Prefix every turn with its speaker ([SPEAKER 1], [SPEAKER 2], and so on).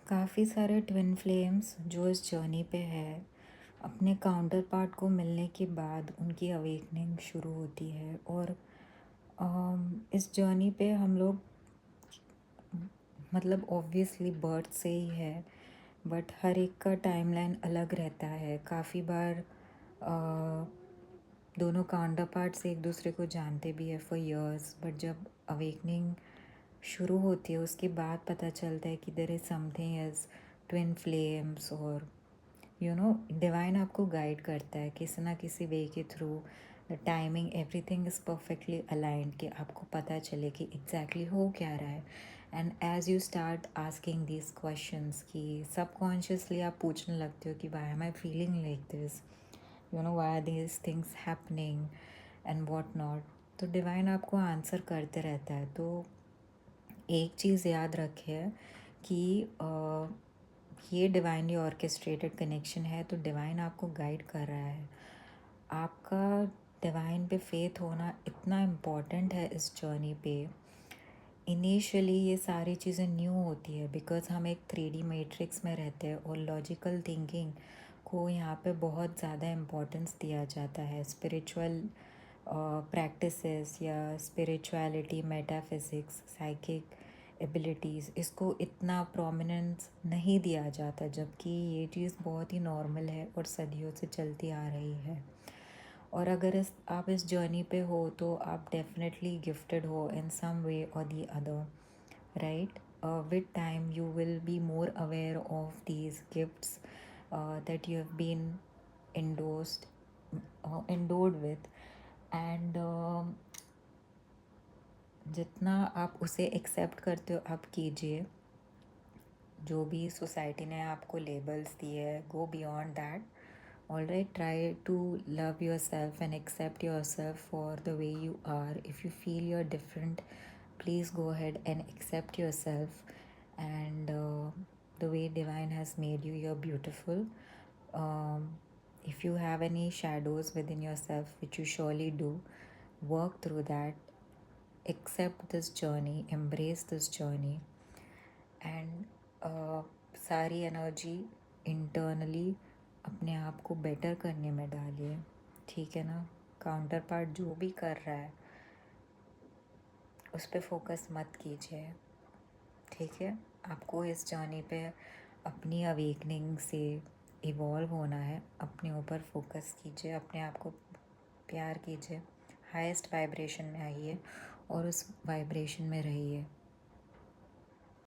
[SPEAKER 1] काफ़ी सारे twin flames जो इस जर्नी पे है, अपने काउंटर पार्ट को मिलने के बाद उनकी अवेकनिंग शुरू होती है। और इस जर्नी पे हम लोग मतलब ऑब्वियसली बर्थ से ही है, बट हर एक का टाइमलाइन अलग रहता है। काफ़ी बार दोनों काउंटर पार्ट्स एक दूसरे को जानते भी है फॉर इयर्स, बट जब अवेकनिंग शुरू होती है उसके बाद पता चलता है कि there is something as twin flames. और डिवाइन आपको गाइड करता है किसी ना किसी वे के through. The timing everything is perfectly aligned कि आपको पता चले कि एग्जैक्टली हो क्या रहा है। And as you start asking these questions कि सबकॉन्शियसली आप पूछने लगते हो कि why am I feeling like this, why are these things happening and what not। तो डिवाइन आपको आंसर करते रहता है। तो एक चीज़ याद रखिए कि ये डिवाइनली ऑर्केस्ट्रेटेड कनेक्शन है, तो डिवाइन आपको गाइड कर रहा है। आपका डिवाइन पे फेथ होना इतना इम्पॉर्टेंट है इस जर्नी पे। इनिशियली ये सारी चीज़ें न्यू होती है बिकॉज हम एक 3D मैट्रिक्स में रहते हैं और लॉजिकल थिंकिंग को यहाँ पे बहुत ज़्यादा इम्पोर्टेंस दिया जाता है। स्पिरिचुअल प्रैक्टिसेस या स्पिरिचुअलिटी, मेटाफिज़िक्स, साइकिक एबिलिटीज़, इसको इतना प्रोमिनेंस नहीं दिया जाता, जबकि ये चीज़ बहुत ही नॉर्मल है और सदियों से चलती आ रही है। और अगर आप इस जर्नी पे हो तो आप डेफिनेटली गिफ्टेड हो इन सम वे और the other, right. With time you will be more aware of these gifts that you have been endorsed endowed with। And जितना आप उसे एक्सेप्ट करते हो आप कीजिए। जो भी सोसाइटी ने आपको लेबल्स दिए है, go beyond that. Alright, try to love yourself and accept yourself for the way you are. If you feel you're different, please go ahead and accept yourself. And the way divine has made you, you're beautiful. Um, if you have any shadows within yourself, which you surely do, work through that. Accept this journey, embrace this journey, and सारी energy internally अपने आप को better करने में डालिए, ठीक है ना। काउंटर पार्ट जो भी कर रहा है उस पर फोकस मत कीजिए, ठीक है। आपको इस जर्नी पे अपनी अवेकनिंग से इवॉल्व होना है। अपने ऊपर फोकस कीजिए, अपने आप को प्यार कीजिए, हाईएस्ट वाइब्रेशन में आइए और उस वाइब्रेशन में रहिए।